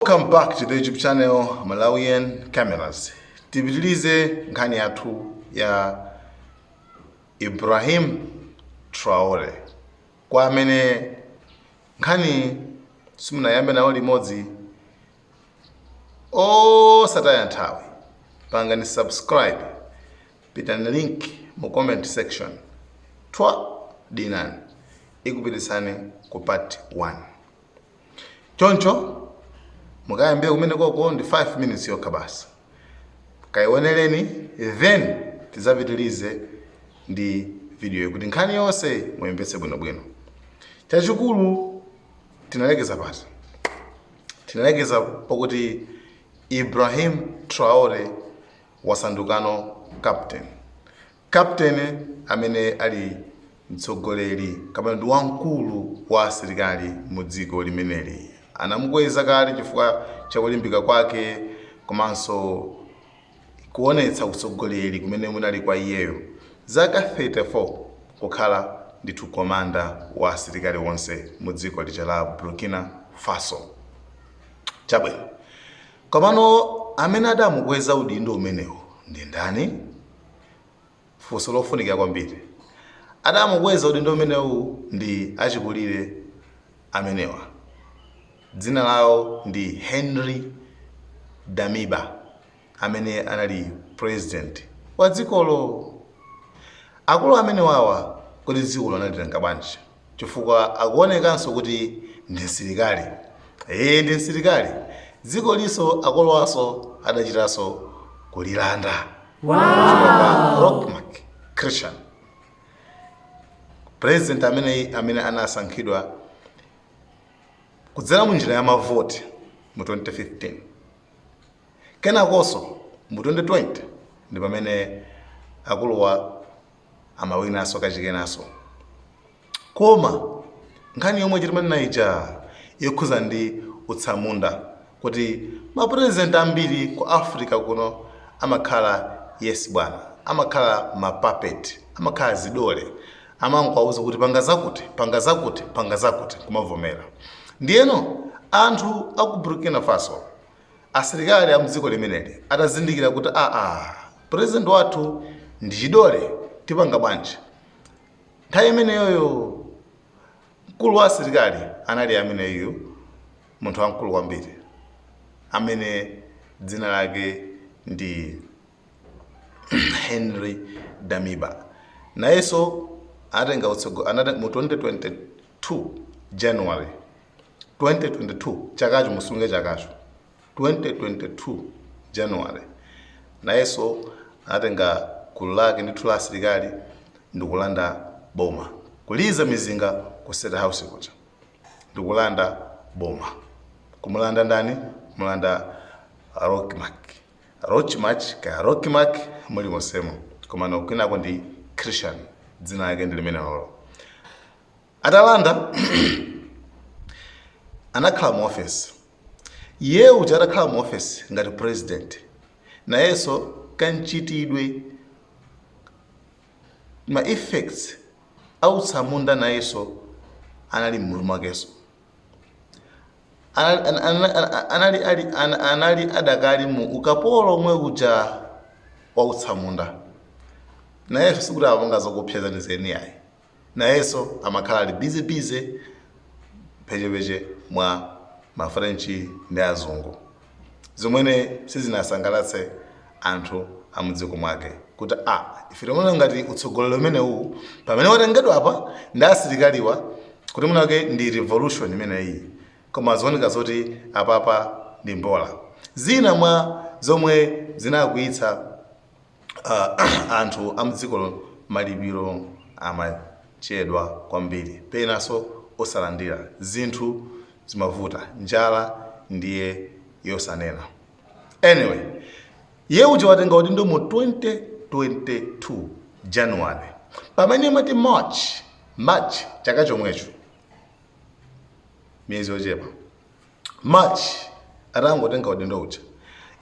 Welcome back to the YouTube channel Malawian Cameras. Tipitilize nkhani yathu ya Ibrahim Traore. Kwa amene nkhani simunayambe nawo limodzi osataya nthawi, pangani subscribe, pitani link mu comment section twa dinani ikupitisani ku part 1. Choncho mukayambe kumene koko ndi 5 minutes yokha basi. Kayioneleni then tizapitilize ndi video kuti nkhani yonse muyimvetse bwinobwino. Chachikulu tinalekeza pati. Tinalekeza pakuti Ibrahim Traore wasandukano captain. Captain amene ali mtsogoleri kapena ndi wamkulu wa asilikali mu dziko limeneli. Anamukweza kale chifukwa cha kulimbika kwake komanso kuonetsa utsogoleri kumene munali kwa iyeyo. Zaka 34 kukhala ndithu komanda wa asilikali wonse mu dziko lija la Burkina Faso. Chabwino. Komano amene adamukweza udindo umenewo ndi ndani? Funso lofunika kwambiri. Adamukweza udindo umenewu ndi achikulire amenewa. Dzina lawo ndi Henry Damiba amene anali president wa dzikolo. Akulu amene wawa kuti dzikolo analitenga bwanji chifukwa akuonekanso kuti ndi msilikali. Ndi msilikali. Dziko liso akolowaso adachitanso kulilanda. Wow. Rockmark Christian. President amene anasankhidwa kudzera munjira ya mavoti mu 2015. Kenakonso mu 2020 ndi pamene akuluwa amawinaso kachikenaso. Koma nkhani yomwe chitimani naija yokhuza ndi utsamunda kuti mapresident ambiri ku Africa kuno amakhala yes bwana, amakhala mapapeti, amakhala zidole, amankwauza kuti panga zakuti kumavomera. Ndiyeno anthu aku Burkina Faso asilikali a mdziko limeneli atazindikira kuti president wathu ndi chidole tipanga bwanji. Nthawi imeneyoyo mkulu wa asilikali anali ameneyo munthu wamkulu kwambiri amene dzina lake ndi Henry Damiba. Nayenso atenga mu 2022 January 2022 chakacho musunge chakacho 2022 January nayenso atenga gulu lake ndithu la asilikali ndikulanda boma, kuliza mizinga ku State House kuja ndikulanda boma. Kumulanda ndani? Mulanda Rockmark muli mosemo komano kwinako ndi Christian dzina lake ndi limenelo. Atalanda anakhala mu office. Iye uja atakhala mu office ngati president. Nayenso kanchitidwe ma effects autsamunda nayenso anali m'mulu mwakenso. Anali adakali mu ukapolo omwe uja wa utsamunda. Nayenso sikuti aponga zokupseza ndi zeni ayi. Nayenso amakhala ali busy pechepeche mwa mafrenchi ndi azungu. Zomwene sizinasangalatse anthu amudziko mwake kuti ife timaona ngati utsogoleri umenewu pamene watengedwa apa ndi asilikaliwa kuti munake ndi revolution imeneyi, koma zioneka zoti apapa ndi mbola. Zina mwa zomwe zinakwitsa anthu amudziko malipiro amachedwa kwambiri, penanso osalandira, zinthu zimavuta, njala ndiye yosanena. Anyway, iye uja watenga udindo mu 2022 January. Pamene mati March chaka chomwecho, miezi yochepa, March atangotenga udindo uja.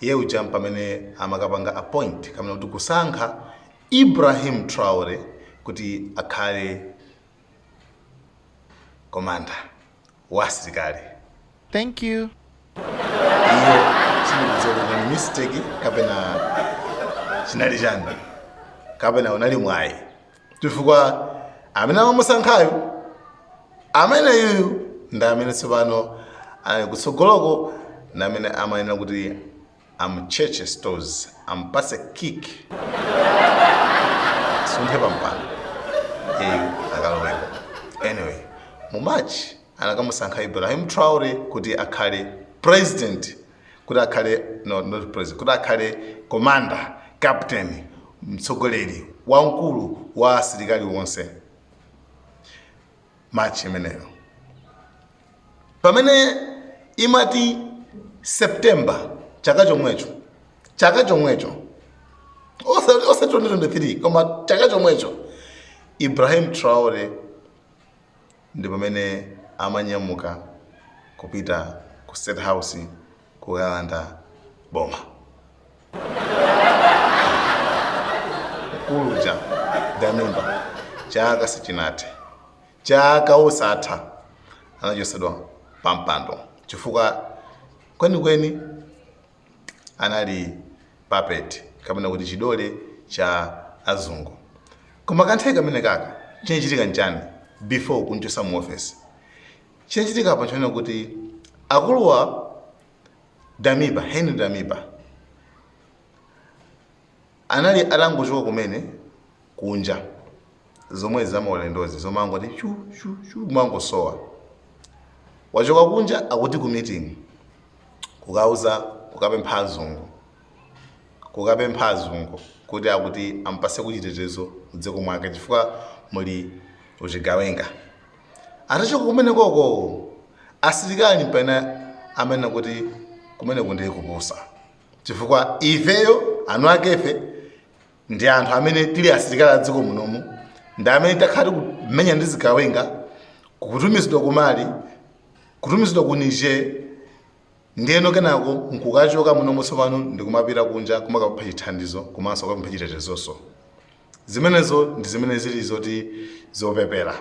Iye uja pamene amakapanga appoint kamene kuti kusankha Ibrahim Traore kuti akhale komanda wa asilikali. Thank you. mistake kapena chinali chani kapena unali mwayi chifukwa amene amamusankhayo ameneyu ndi amene tsopano ali kutsogoloko na amene amayenera kuti amucheche stores ampase kick sunthe pampano iyu akaloweko. Anyway, mu March anakamusankha Ibrahim Traore kuti akhale president, kuti akhale not president, kuti akhale commander, captain, mtsogoleri wamkulu wa asilikali wonse. March imeneyo pamene imati September chaka chomwecho ose 2023 koma chaka chomwecho Ibrahim Traore ndi pamene amanyamuka kupita ku State House kukalanda boma. Kuluja Damiba chaka sichinate chaka osatha anachosedwa pampando chifukwa kwenikweni anali puppet kapena kuti chidole cha azungu. Koma kanthawi kamene kaka chinachitika nchani before kunchosa mu office? Chinachitika pachona kuti akuluwa Damiba, Henry Damiba anali atangochoka kumene kunja zomwe zamaulendozi zomangoti mangosowa. Wachoka kunja akuti ku meeting kukauza kukapempha azungu kuti akuti ampase kuchitetezo mdziko mwake chifukwa muli uchigawenga. Atachoka kumene koko asilikali mpena amene kuti kumene kunde kupusa chifukwa ifeyo anu akefe ndi anthu amene tili asilikali a dziko munomu ndi amene takhati kumenya ndi zigawenga kutumizidwa ku Mali, kutumizidwa ku Niger, ndiyeno kenako nkukachoka munomu tsopano ndikumapita kunja kumakapempha chithandizo komanso kupempha chitetezoso. Zimenezo ndi zimene zili zoti zopepera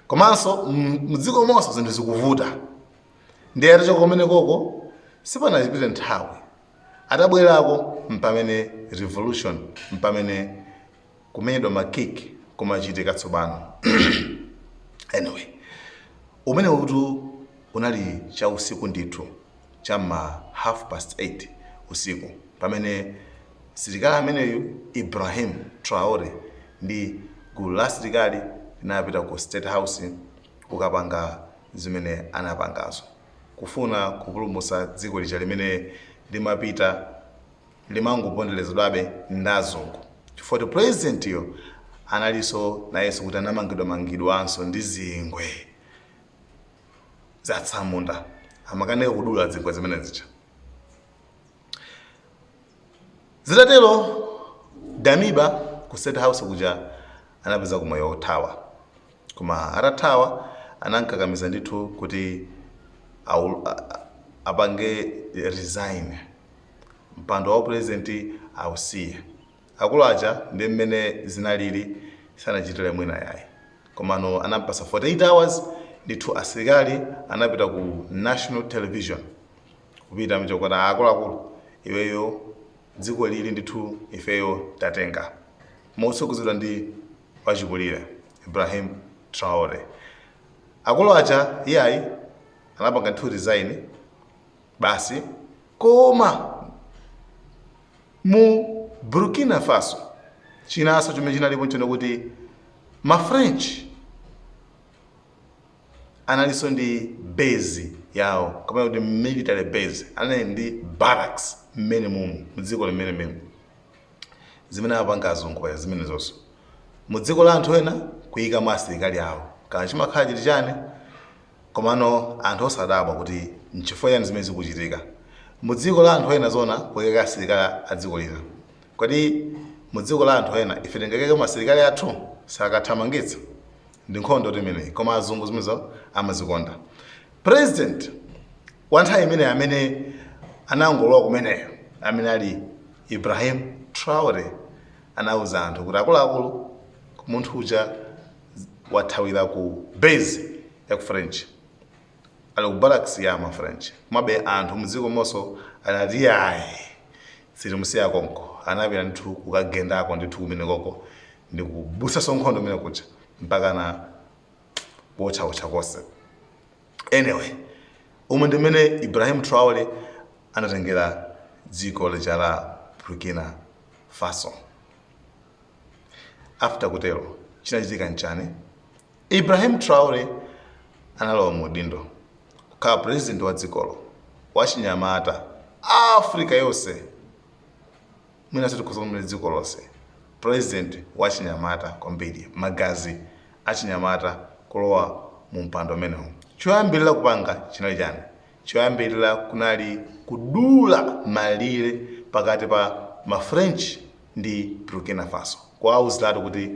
komanso mdziko monse zinthu zikuvuta. Ndiye atachoka kumene koko sipanachipite nthawi atabwerako mpamene revolution mpamene kumenyedwa makiki kumachitika tsopano. Anyway, umene utu unali cha usiku ndithu chama 8:30 usiku pamene silikali ameneyu Ibrahim Traore ndi gulu la silikali linapita ku State House kukapanga zimene anapangazo kufuna kupulumutsa dziko lija limene limapita limangoponderezedwabe ndi azungu. Chifukwa president yo analiso nayeso kuti anamangidwanso ndi zingwe zatsamunda amakaneka kudula zingwe zimene zija. Zitatero Damiba ku State House kuja anapeza kumoyo othawa, koma atathawa anankakamiza ndithu kuti apange resign mpando wa president ausiye. Akulu aja ndi mmene zinalili sanachitire mwina yayi, komano anampasa 48 hours ndithu asilikali anapita ku National Television kupita mchokota akuluakulu iweyo dziko lili ndithu ifeyo tatenga motsogozedwa ndi wachikulire Ibrahim Traore. Akulu aja iyayi anapanga ndithu resign basi, koma mu Burkina Faso chinaso chimene chinalipo nchone kuti ma French analiso ndi base yawo kama kuti military base anali ndi barracks mmene mumu mdziko limene zimene apanga azungu ya zimene zonso mu dziko la anthu ena kuyika mu asilikali awo kana chimakhala chili chani, komano anthu osadabwa kuti nchifukwa chani zimene zikuchitika mu dziko la anthu ena zona kuyika asilikali a dziko lina. Kodi mu dziko la anthu ena ife tingakeke masilikali athu sakathamangitsa ndi nkhondo imeneyi, koma azungu zimenezo amazikonda. President wa nthawi imeneyi amene anangolowa kumeneyo amene ali Ibrahim Traore anauza anthu kuti akuluakulu munthu uja wathawira ku base ya ku French ali ku barracks ya ma French, komabe anthu mdziko monso anati ayi silimusiya konko anapita ndithu kukagendako ndithu kumenekoko ndikubusa nkhondo kumene kuja mpaka na wotcha konse. Anyway, umu ndimene Ibrahim Traore anatengera dziko lija la Burkina Faso. After kutero chinachitika nchani? Ibrahim Traore analowa mu udindo kukhala president wa dzikolo wachinyamata Africa yonse, mwina sitikuzomwe dziko lonse, president wachinyamata kwambiri, magazi achinyamata kulowa mu mpando umenewu. Choyambirira kupanga chinali chani? Choyambirira kunali kudula malire pakati pa ma French ndi Burkina Faso, kuwauziratu kuti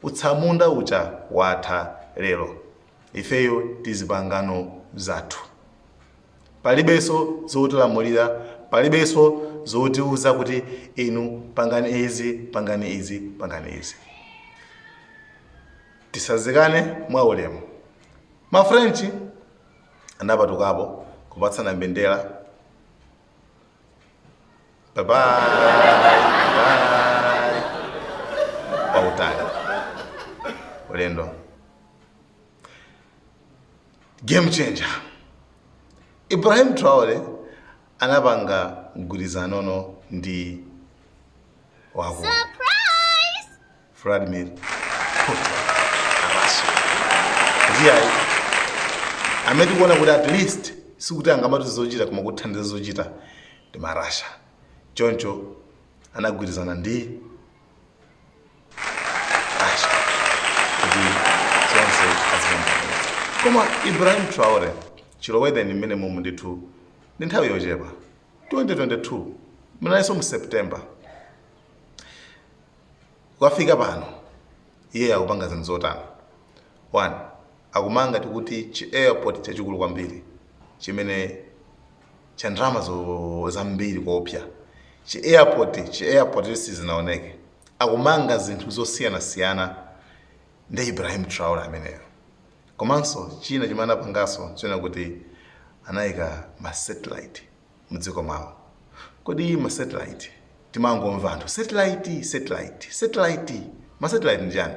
utsamunda uja watha lero, ifeyo tizipangano zathu, palibenso zotilamulira, palibenso zotiuza kuti inu pangani izi pangani izi pangani izi. Tisazikane mwa ulemu. Ma French anapatukapo kupatsana mbendera, bye bye pautali ulendo. Game changer. Ibrahim Traore anapanga mgwirizano ndi wako Vladimir Putin Russia. Ameti kuona kuti at least sikuti angamati zochita koma kuthandiza zochita ndi ma Russia. Choncho anagwirizana ndi Russia kuti zonse azipanga. Koma Ibrahim Traore chilowedwa ni mmene momwe ndithu ndi nthawi yochepa 2022 mnaliso mu September kwafika pano iye akupanga zinthu zotani. 1 akumanga tikuti chi airport chachikulu kwambiri chimene cha ndrama zambiri kopya, chi airport sizinaoneke. Akumanga zinthu zosiyana ndi Ibrahim Traore ameneyo. Komanso china chimene anapangaso chena kuti anayika ma satellite mudziko mwawo. Kodi ma satellite timangomva anthu satellite. Ma satellite ndi chani?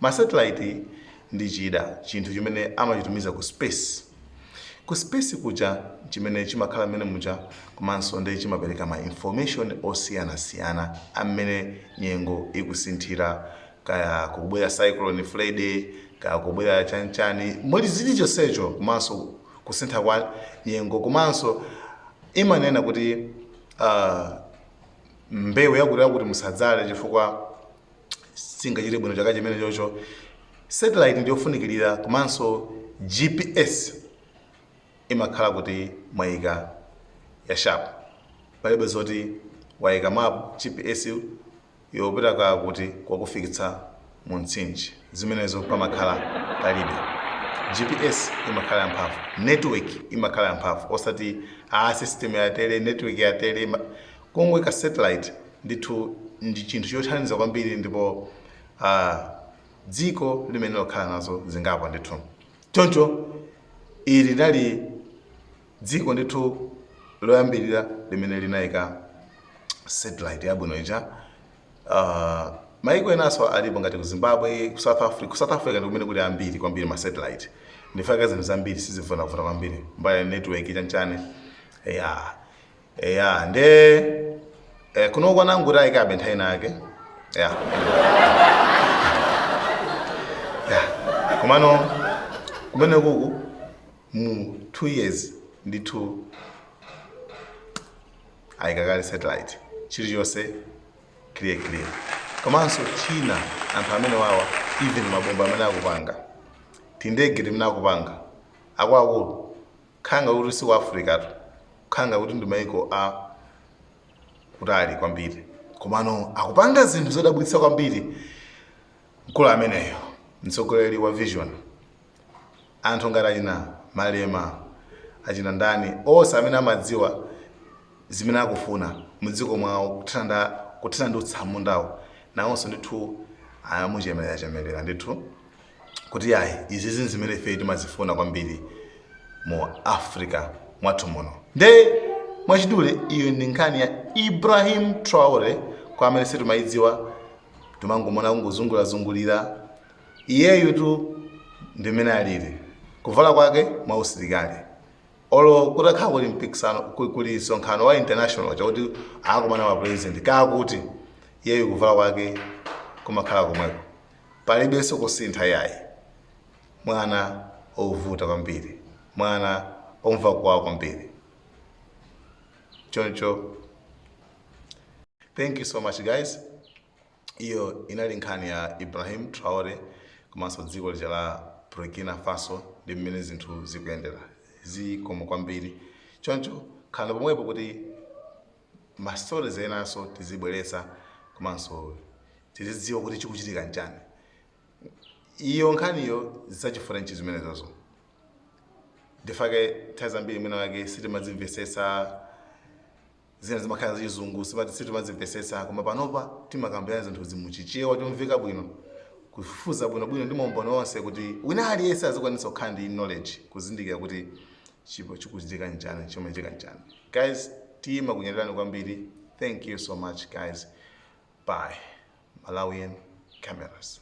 Ma satellite ndi chinthu chimene amachitumiza ku space. Ku space kuja chimene chimakhala mmene muja, komanso ndi chimapereka ma information osiyana amene nyengo ikusinthira, kaya kubwera cyclone Friday, kaya kubwera chani muli zili chonsecho, komanso kusintha kwa nyengo, komanso imanena kuti mbewu yakuti musadzale chifukwa singachite bwino chaka chimene chocho. Satellite ndiyofunikirira, komanso GPS imakhala kuti mwayika ya sharp, palibe zoti wayika map GPS yopita kuti kwakufikitsa mu mtsinje, zimenezo pamakhala palibe. GPS imakhala yamphamvu, network imakhala yamphamvu, osati system ya tele, network ya tele. Kongwe ka satellite ndithu ndi chinthu chothandiza kwambiri, ndipo dziko limene lokhala nazo zingapo ndithu. Choncho ili linali dziko ndithu loyambirira limene linayika satellite yabwino ija. Maiko enaso alipo ngati ku Zimbabwe, ku South Africa ndi kumene kuli ambiri kwambiri ma satellite. Ndifaka zinthu zambiri sizivuna kwambiri mbali network chanchane. Nde kuno kwanangu ayika benthayi nake. Komano kumene kuku mu 2 years ndithu ayika kale satellite chilichonse clear. Komanso China anthu amene wawa even mabomba amene akupanga tindege timene akupanga akwaku khanga kuti si wa Africa tu, khanga kuti ndi maiko a kutali kwambiri, komano akupanga zinthu zodabwitsa kwambiri. Mkulu ameneyo mtsogoleri wa Vision, anthu ngati achina Malema, achina ndani, onse amene amadziwa zimene akufuna mudziko mwawo kuthana ndi utsamundawo, nawonso ndithu amuchemerera ndithu kuti izi zinthu zimene ife timazifuna kwambiri mu Africa mwathu muno. Nde mwachidule iyo ndi nkhani ya Ibrahim Traore, kwa amene situmayidziwa timangomona kungozungulirazungulira. Iyeyu tu ndi mmene alili, kuvala kwake mwausilikali. Olo kutakhala kuli mpikisano kuli msonkhano wa international chakuti akumana wa president kakuti iyeyu kuvala kwake kumakhala komweko, palibenso kusintha yayi. Mwana ovuta kwambiri, mwana omva kwawo kwambiri. Choncho, thank you so much guys. Iyo inali nkhani ya Ibrahim Traore komanso dziko lija la Burkina Faso ndi mmene zinthu zikuyendera zikomo kwambiri. Choncho khala pomwepo kuti mastori enanso tizibweretsa komanso tizidziwa kuti chikuchitika njani. Iyo nkhaniyo zisachifrenchi zimenezozo ndifake nthawi zambiri mwina wake sitimazimvetsetsa, zina zimakhala zachizungu sitimazimvetsetsa, koma panopa timakambirana zinthu zimuchichewa chomveka bwino, kufufuza bwinobwino ndi maumboni onse kuti wina aliyense azikwanisa kukhala ndi knowledge kuzindikira kuti chikuchitika njani, chimachitika njani. Guys, timakunyadirani kwambiri. Thank you so much guys. Bye. Malawian Cameras.